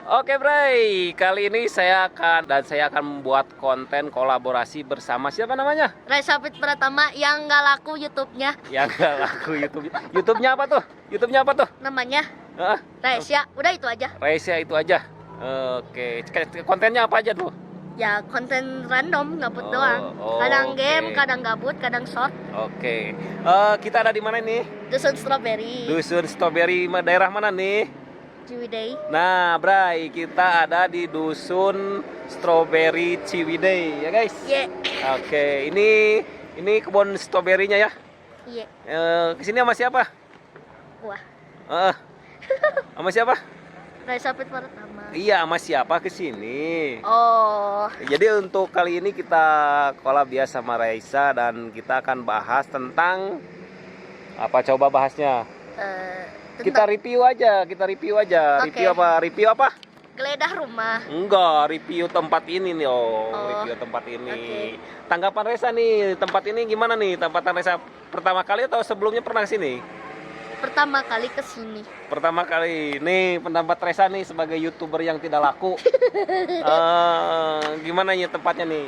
Oke Bray, kali ini saya akan membuat konten kolaborasi bersama siapa namanya? Raisa Fit Pratama yang nggak laku YouTube-nya. Yang gak laku YouTube-nya apa tuh? YouTube-nya apa tuh? Namanya Hah? Raisa. Udah itu aja. Raisa itu aja. Oke, kontennya apa aja tuh? Ya konten random, gabut doang. Kadang oke. game, kadang gabut, kadang short. Oke, kita ada di mana nih? Dusun Strawberry. Dusun Strawberry, daerah mana nih? Ciwidey. Nah, Bray, kita ada di Dusun Strawberry Ciwidey, ya guys. Iya. Oke, ini kebun stroberinya ya. Iya. Kesini sama siapa? Wah. Sama siapa? Raisa Fit Pratama. Iya, sama siapa kesini? Oh. Jadi untuk kali ini kita collab ya sama Raisa dan kita akan bahas tentang apa? Coba bahasnya. Kita review aja. Oke. Review apa? Geledah rumah. Enggak, review tempat ini nih. Review tempat ini. Oke. Tanggapan Reza nih, tempat ini gimana nih? Tempatan Reza pertama kali atau sebelumnya pernah kesini? Pertama kali kesini. Pertama kali. Nih pendapat Reza nih sebagai YouTuber yang tidak laku. Gimana nih tempatnya nih?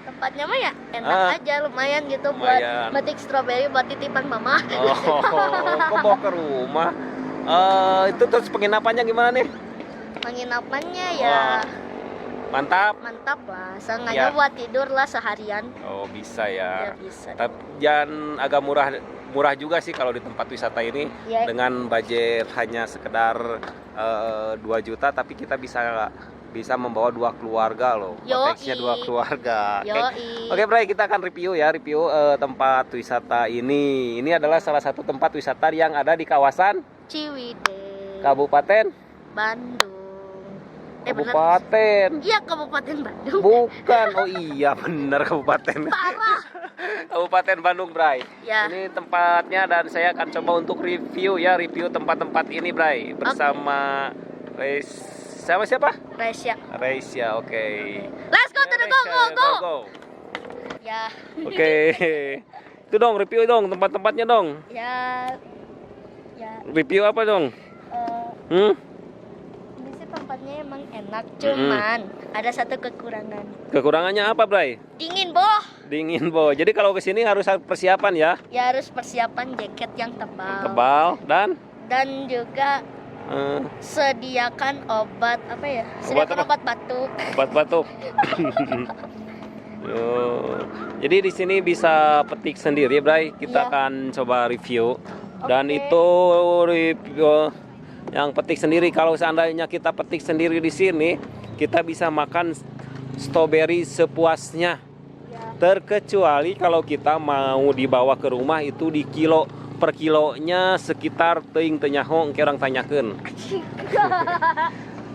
Tempatnya mah ya enak aja, lumayan gitu. Lumayan. Buat metik stroberi buat titipan mama. Kok bawa ke rumah? Itu terus penginapannya gimana nih? Penginapannya ya Mantap. mantap lah. Sengaja buat tidur lah seharian. Oh, bisa ya. Ya bisa. Tapi jangan agak murah juga sih kalau di tempat wisata ini. Ya. Dengan budget hanya sekedar 2 juta, tapi kita bisa membawa 2 keluarga loh. Konteksnya 2 keluarga. Oke, Bray, kita akan review tempat wisata ini. Ini adalah salah satu tempat wisata yang ada di kawasan Ciwidey, Kabupaten Bandung. Kabupaten. Iya, Kabupaten Bandung. Bukan. Oh iya, bener Kabupaten. Parah. Kabupaten Bandung, Bray. Ya. Ini tempatnya dan saya akan coba untuk review tempat-tempat ini, Bray, bersama sama siapa? Raisa, oke. Let's go to the go. Ya. Oke. Itu dong, review dong tempat-tempatnya dong. Ya. Review apa dong? Ini sih tempatnya emang enak, cuman ada satu kekurangan. Kekurangannya apa, Bray? Dingin, boh. Dingin, Bo. Jadi kalau kesini harus persiapan ya. Ya harus persiapan jaket yang tebal. Dan juga sediakan obat apa ya? Sediakan obat batuk. Obat batuk. Jadi di sini bisa petik sendiri, Bray. Kita akan coba review. Dan itu review yang petik sendiri. Kalau seandainya kita petik sendiri di sini, kita bisa makan stroberi sepuasnya. Terkecuali kalau kita mau dibawa ke rumah itu di per kilonya sekitar teuing teu nyaho engke orang tanyakeun.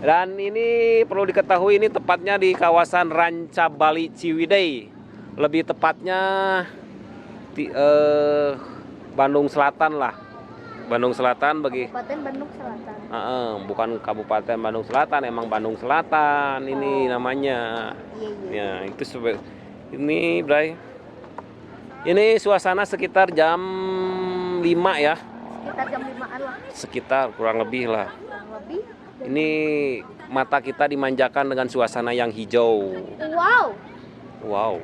Dan ini perlu diketahui, ini tepatnya di kawasan Rancabali Ciwidey. Lebih tepatnya di Bandung Selatan lah. Bandung Selatan Kabupaten Bandung Selatan. Bukan Kabupaten Bandung Selatan, emang Bandung Selatan ini namanya. Iya. Ya, itu ini, Bray. Ini suasana sekitar jam 5 ya. Sekitar jam 5-an lah. Sekitar kurang lebih lah. Kurang lebih. Ini mata kita dimanjakan dengan suasana yang hijau. Wow.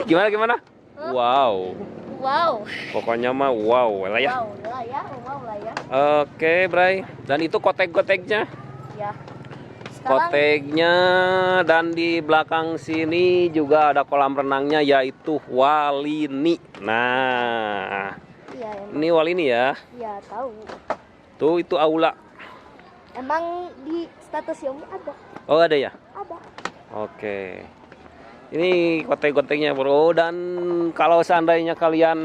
Gimana? Wow. Pokoknya mah wow lah ya. Wow lah ya. Oke, Bray. Dan itu kotek-koteknya. Ya. Koteknya, dan di belakang sini juga ada kolam renangnya yaitu Walini. Nah, ini Walini ya. Iya, tahu. Tuh itu aula. Emang di stasiun ada? Oh, ada ya? Ada. Oke. Ini kotek-koteknya, Bro. Dan kalau seandainya kalian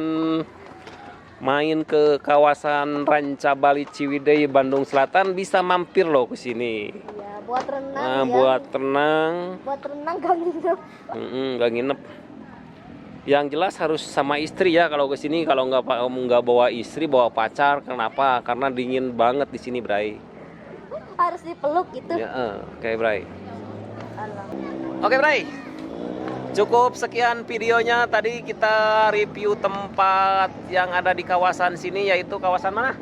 main ke kawasan Rancabali Ciwidey Bandung Selatan, bisa mampir loh ke sini. Iya, buat renang ya. Buat renang. Buat renang gak nginep. Gak nginep. Yang jelas harus sama istri ya kalau ke sini. Kalau nggak bawa istri, bawa pacar. Kenapa? Karena dingin banget di sini, Bray. Harus dipeluk gitu. Ya, oke, Bray. Oke, Bray. Cukup sekian videonya. Tadi kita review tempat yang ada di kawasan sini, yaitu kawasan mana?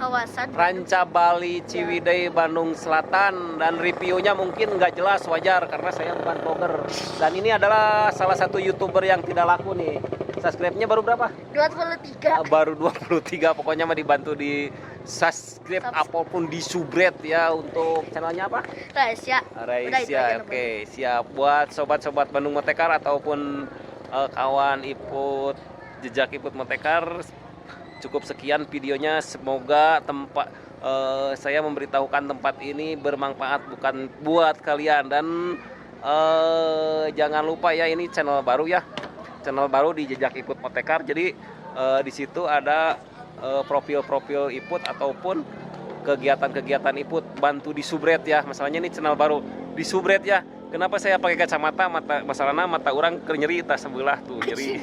kawasan Ranca Bali, Ciwidey, Bandung Selatan, dan reviewnya mungkin nggak jelas, wajar karena saya bukan vlogger. Dan ini adalah salah satu YouTuber yang tidak laku nih. Subscribe-nya baru berapa? 23. Baru 23, pokoknya mah dibantu di subscribe apapun di subret ya. Untuk channelnya apa? Rahasia. Udah, itu aja Raisya. Oke, siap. Buat sobat-sobat Bandung Motekar ataupun kawan Iput, jejak Iput Motekar, cukup sekian videonya. Semoga saya memberitahukan tempat ini bermanfaat bukan buat kalian. Dan jangan lupa ya, ini channel baru ya, channel baru di jejak Iput Motekar. Jadi di situ ada profil-profil Iput ataupun kegiatan-kegiatan Iput, bantu di subret ya. Masalahnya ini channel baru di subret ya. Kenapa saya pakai kacamata? Masalahnya mata orang nyeri, tas sebelah tuh nyeri.